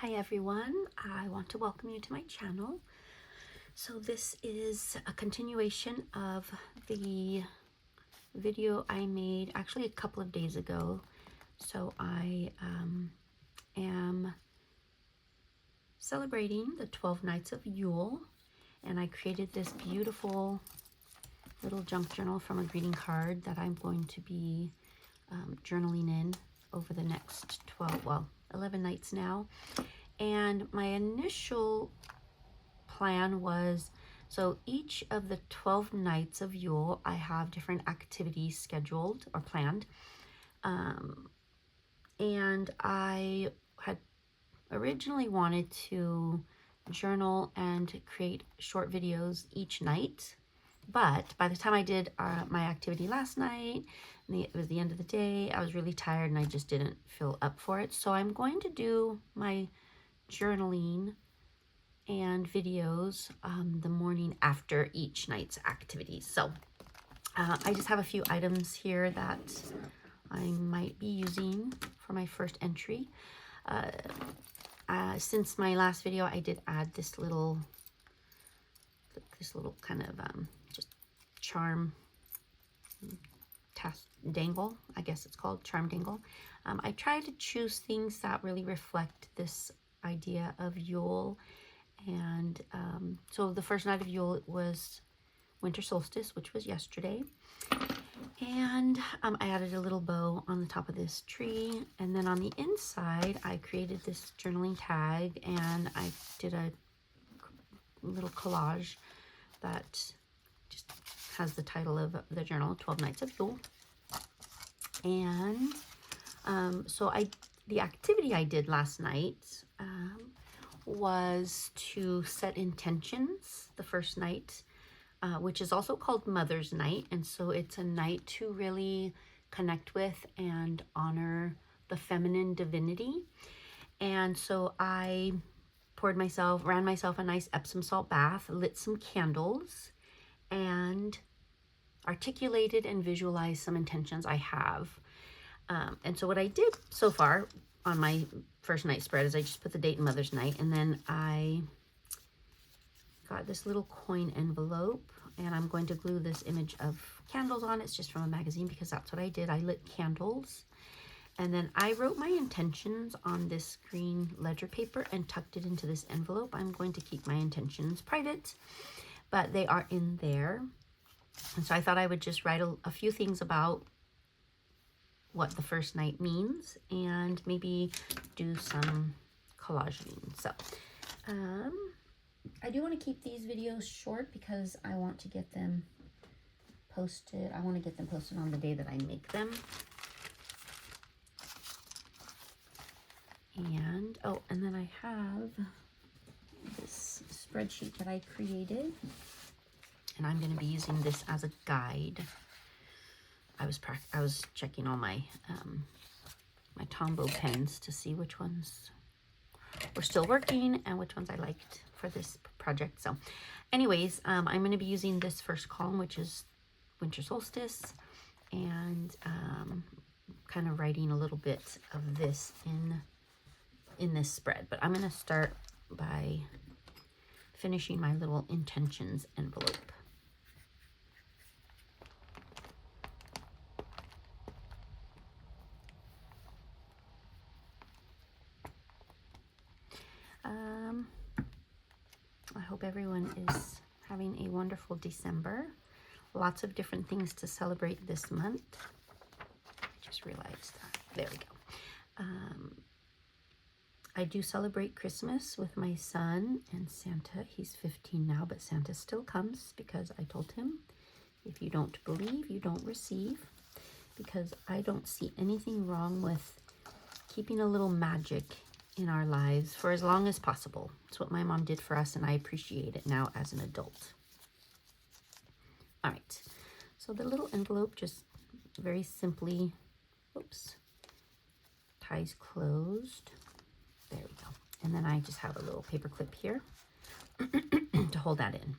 Hi everyone, I want to welcome you to my channel. So this is a continuation of the video I made actually a couple of days ago. So I am celebrating the 12 nights of Yule, and I created this beautiful little junk journal from a greeting card that I'm going to be journaling in over the next 11 nights now. And my initial plan was, so each of the 12 nights of Yule, I have different activities scheduled or planned. And I had originally wanted to journal and create short videos each night. But by the time I did my activity last night, it was the end of the day, I was really tired and I just didn't feel up for it. So I'm going to do my journaling and videos the morning after each night's activities. So I just have a few items here that I might be using for my first entry. Since my last video, I did add this little kind of just charm dangle, I guess it's called charm dangle. I try to choose things that really reflect this idea of Yule. And so the first night of Yule was Winter Solstice, which was yesterday. And I added a little bow on the top of this tree. And then on the inside, I created this journaling tag and I did a little collage that just has the title of the journal, 12 Nights of Yule. And so the activity I did last night was to set intentions the first night, which is also called Mother's Night. And so it's a night to really connect with and honor the feminine divinity. And so I ran myself a nice Epsom salt bath, lit some candles, and articulated and visualized some intentions I have. And so what I did so far on my first night spread is I just put the date and Mother's Night, and then I got this little coin envelope, and I'm going to glue this image of candles on. It's just from a magazine because that's what I did. I lit candles, and then I wrote my intentions on this green ledger paper and tucked it into this envelope. I'm going to keep my intentions private, but they are in there. And so I thought I would just write a few things about what the first night means and maybe do some collaging. So I do want to keep these videos short because I want to get them posted. I want to get them posted on the day that I make them. And and then I have this spreadsheet that I created, and I'm going to be using this as a guide. I was checking all my my Tombow pens to see which ones were still working and which ones I liked for this project. So anyways, I'm going to be using this first column, which is Winter Solstice, and kind of writing a little bit of this in this spread. But I'm going to start by finishing my little intentions envelope. I hope everyone is having a wonderful December. Lots of different things to celebrate this month. I just realized that. There we go. I do celebrate Christmas with my son and Santa. He's 15 now, but Santa still comes because I told him, if you don't believe, you don't receive. Because I don't see anything wrong with keeping a little magic in our lives for as long as possible. It's what my mom did for us, and I appreciate it now as an adult. All right, so the little envelope just very simply, ties closed. There we go. And then I just have a little paper clip here to hold that in.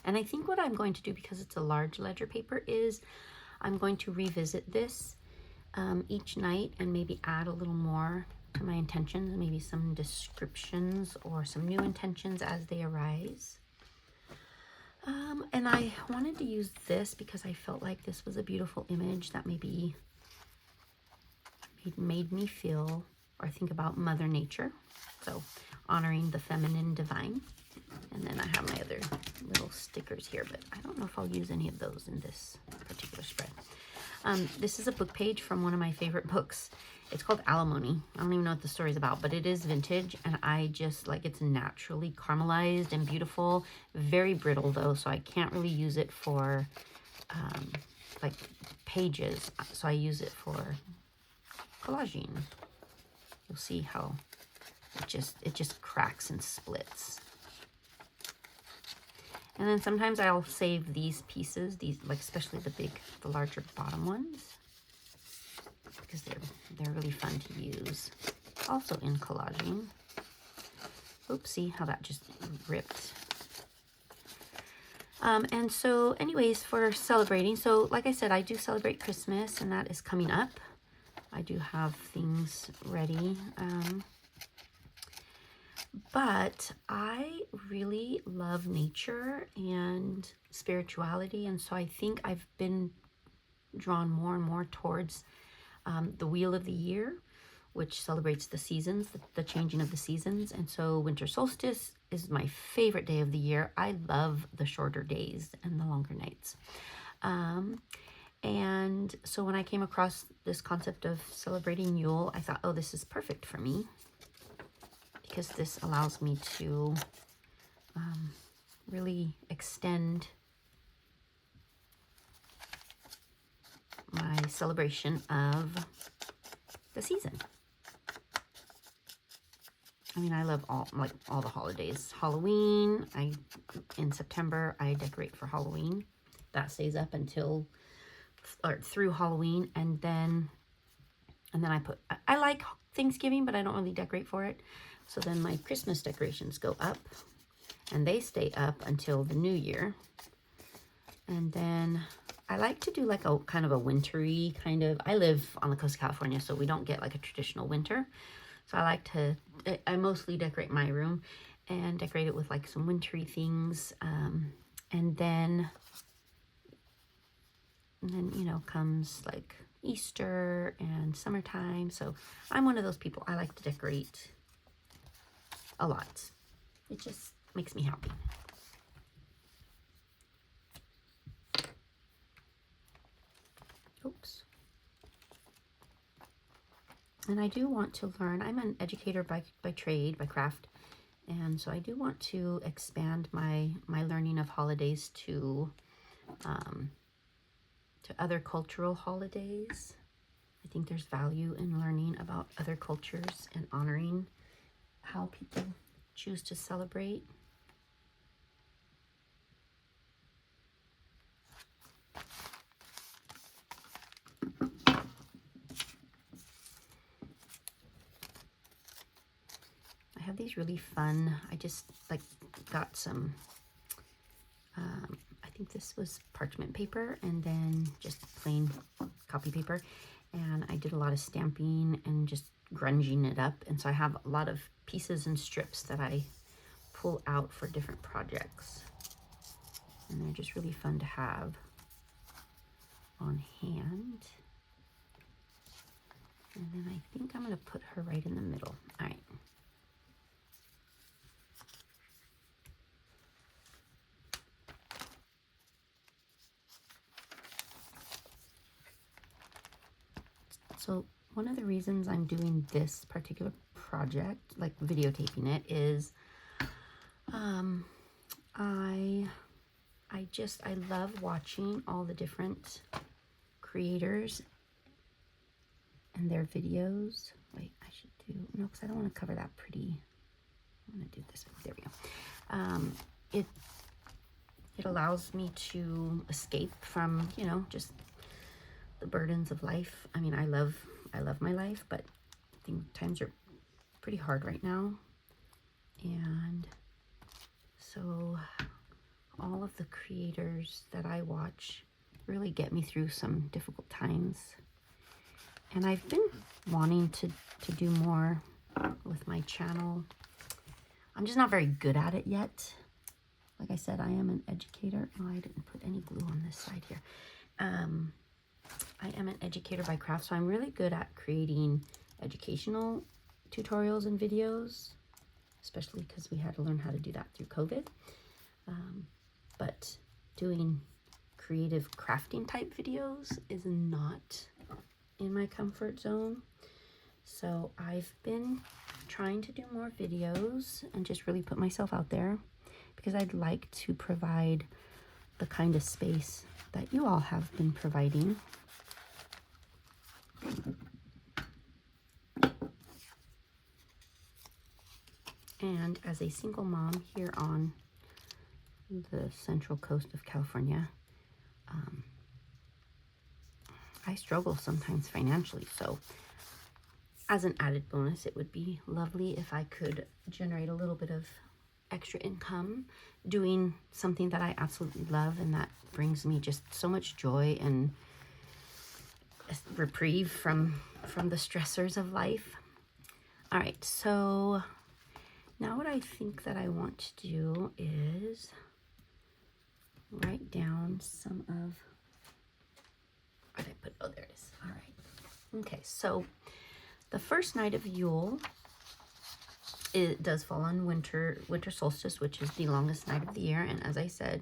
And I think what I'm going to do, because it's a large ledger paper, is I'm going to revisit this each night and maybe add a little more to my intentions, maybe some descriptions or some new intentions as they arise. And I wanted to use this because I felt like this was a beautiful image that maybe made me feel or think about Mother Nature. So honoring the feminine divine. And then I have my other little stickers here, but I don't know if I'll use any of those in this particular spread. This is a book page from one of my favorite books. It's called Alimony. I don't even know what the story's about, but it is vintage, and I just like it's naturally caramelized and beautiful. Very brittle though, so I can't really use it for like pages. So I use it for collaging. You'll see how it just cracks and splits. And then sometimes I'll save these pieces, these like especially the larger bottom ones, because they're really fun to use. Also in collaging. Oops, see how that just ripped. And so anyways, for celebrating, so like I said, I do celebrate Christmas, and that is coming up. I do have things ready. But I really love nature and spirituality, and so I think I've been drawn more and more towards the Wheel of the Year, which celebrates the seasons, the changing of the seasons. And so Winter Solstice is my favorite day of the year. I love the shorter days and the longer nights. And so when I came across this concept of celebrating Yule, I thought, oh, this is perfect for me, because this allows me to really extend my celebration of the season. I mean, I love all the holidays. Halloween, in September, I decorate for Halloween. That stays up until, or through Halloween, and then I like Thanksgiving, but I don't really decorate for it. So then my Christmas decorations go up, and they stay up until the new year. And then I like to do like a kind of a wintry kind of, I live on the coast of California, so we don't get like a traditional winter. So I mostly decorate my room and decorate it with like some wintry things. And then, you know, comes like Easter and summertime. So I'm one of those people. I like to decorate a lot. It just makes me happy. Oops. And I do want to learn. I'm an educator by trade, by craft. And so I do want to expand my learning of holidays to other cultural holidays. I think there's value in learning about other cultures and honoring how people choose to celebrate. I have these really fun, I just like got some, I think this was parchment paper and then just plain copy paper. And I did a lot of stamping and just grunging it up. And so I have a lot of pieces and strips that I pull out for different projects. And they're just really fun to have on hand. And then I think I'm going to put her right in the middle. All right. So one of the reasons I'm doing this particular project, like videotaping it, is I love watching all the different creators and their videos. Wait, I should do, no, because I don't want to cover that pretty. I'm going to do this. There we go. It allows me to escape from, you know, just the burdens of life. I mean, I love my life, but I think times are pretty hard right now. And so all of the creators that I watch really get me through some difficult times. And I've been wanting to do more with my channel. I'm just not very good at it yet. Like I said, I am an educator. Oh, I didn't put any glue on this side here. I am an educator by craft, so I'm really good at creating educational tutorials and videos, especially because we had to learn how to do that through COVID. But doing creative crafting type videos is not in my comfort zone. So I've been trying to do more videos and just really put myself out there, because I'd like to provide the kind of space that you all have been providing. And as a single mom here on the central coast of California, I struggle sometimes financially. So as an added bonus, it would be lovely if I could generate a little bit of extra income doing something that I absolutely love and that brings me just so much joy and reprieve from the stressors of life. All right, so now what I think that I want to do is write down some of what I put. Oh, there it is. All right. Okay, so the first night of Yule, it does fall on winter solstice, which is the longest night of the year, and as I said,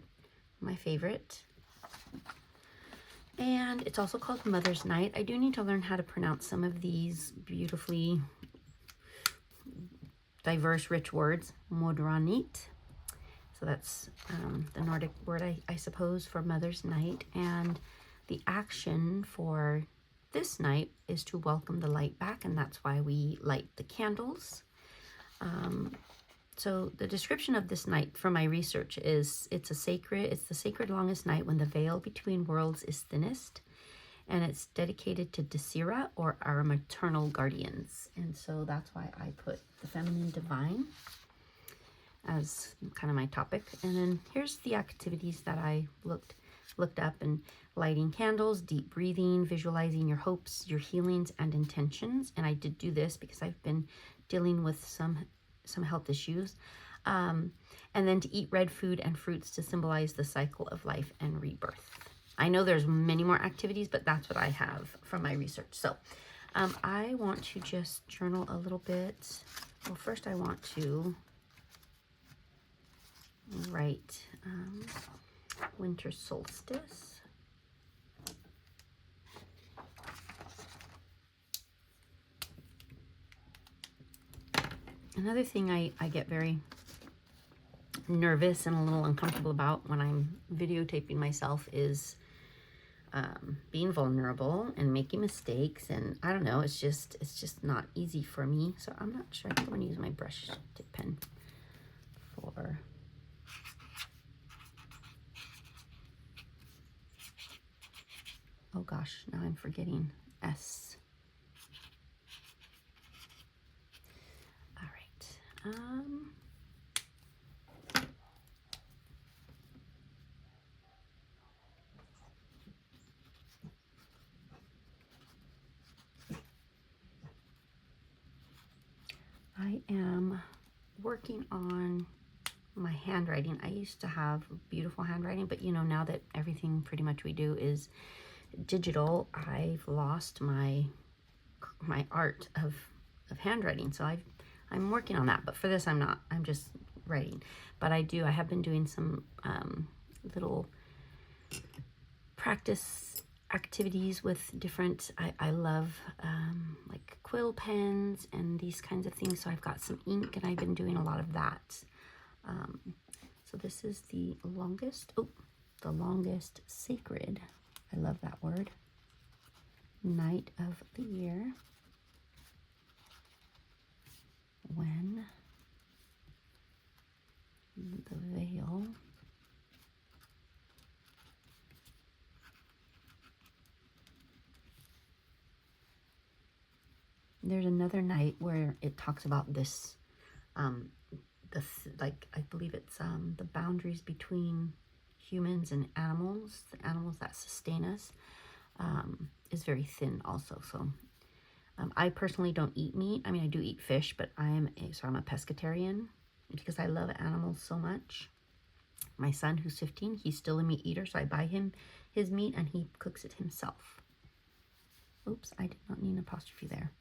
my favorite. And it's also called Mother's Night. I do need to learn how to pronounce some of these beautifully diverse, rich words. Modranit. So that's the Nordic word, I suppose, for Mother's Night. And the action for this night is to welcome the light back, and that's why we light the candles. So the description of this night from my research is it's the sacred longest night when the veil between worlds is thinnest, and it's dedicated to Desira, or our maternal guardians. And so that's why I put the feminine divine as kind of my topic. And then here's the activities that I looked up: and lighting candles, deep breathing, visualizing your hopes, your healings and intentions. And I did do this because I've been dealing with some health issues. And then to eat red food and fruits to symbolize the cycle of life and rebirth. I know there's many more activities, but that's what I have from my research. So I want to just journal a little bit. Well, first I want to write winter solstice. Another thing I get very nervous and a little uncomfortable about when I'm videotaping myself is being vulnerable and making mistakes. And I don't know, it's just not easy for me. So I'm not sure. I think I'm going to use my brush tip pen for... Oh gosh, now I'm forgetting S. All right. I am working on my handwriting. I used to have beautiful handwriting, but you know, now that everything pretty much we do is digital, I've lost my art of handwriting. So I'm working on that, but for this I'm not. I'm just writing. But I have been doing some little practice activities with different, I love like quill pens and these kinds of things. So I've got some ink and I've been doing a lot of that. So this is the longest sacred, I love that word, night of the year, when the veil there's another night where it talks about this like I believe it's the boundaries between humans and animals, the animals that sustain us, is very thin also. So I personally don't eat meat. I mean, I do eat fish, but I'm a pescatarian because I love animals so much. My son, who's 15, he's still a meat eater, so I buy him his meat and he cooks it himself. Oops, I did not need an apostrophe there.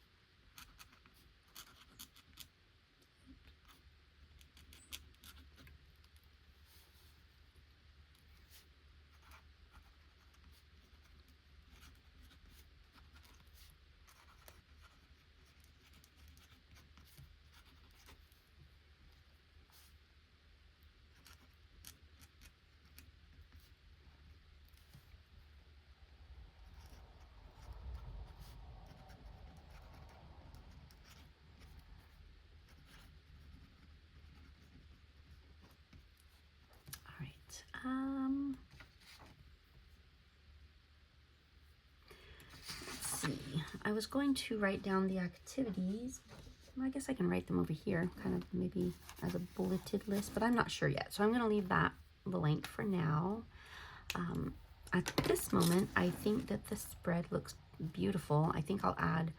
All right. Let's see. I was going to write down the activities. Well, I guess I can write them over here, kind of maybe as a bulleted list, but I'm not sure yet. So I'm going to leave that blank for now. At this moment, I think that the spread looks beautiful. I think I'll add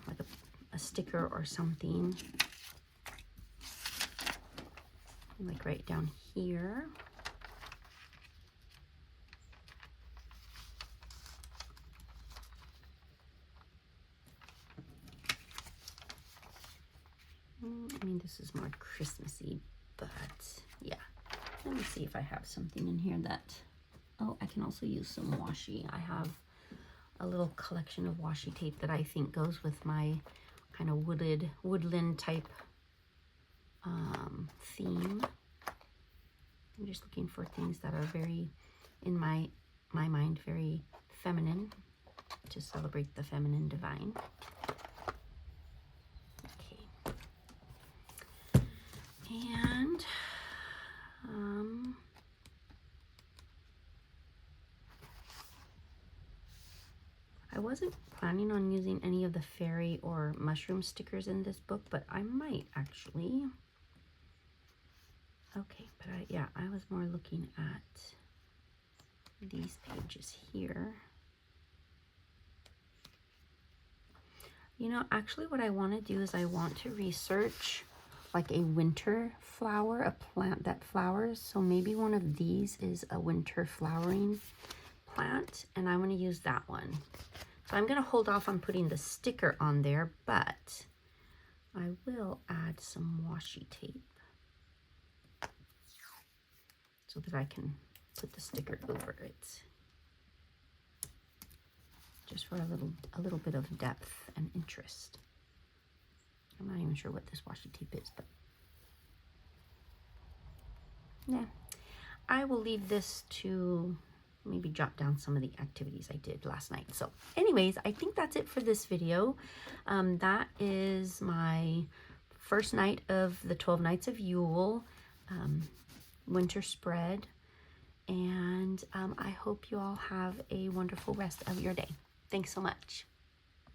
like a sticker or something, like right down here. I mean, this is more Christmassy, but yeah. Let me see if I have something in here that, oh, I can also use some washi. I have a little collection of washi tape that I think goes with my kind of woodland type theme. I'm just looking for things that are very, in my mind, very feminine, to celebrate the feminine divine. Okay. And I wasn't planning on using any of the fairy or mushroom stickers in this book, but I might actually. Okay, but I was more looking at these pages here. You know, actually what I want to do is I want to research like a winter flower, a plant that flowers. So maybe one of these is a winter flowering plant, and I want to use that one. So I'm going to hold off on putting the sticker on there, but I will add some washi tape so that I can put the sticker over it, just for a little bit of depth and interest. I'm not even sure what this washi tape is, but yeah, I will leave this to maybe jot down some of the activities I did last night. So anyways, I think that's it for this video. That is my first night of the 12 Nights of Yule winter spread, and I hope you all have a wonderful rest of your day. Thanks so much.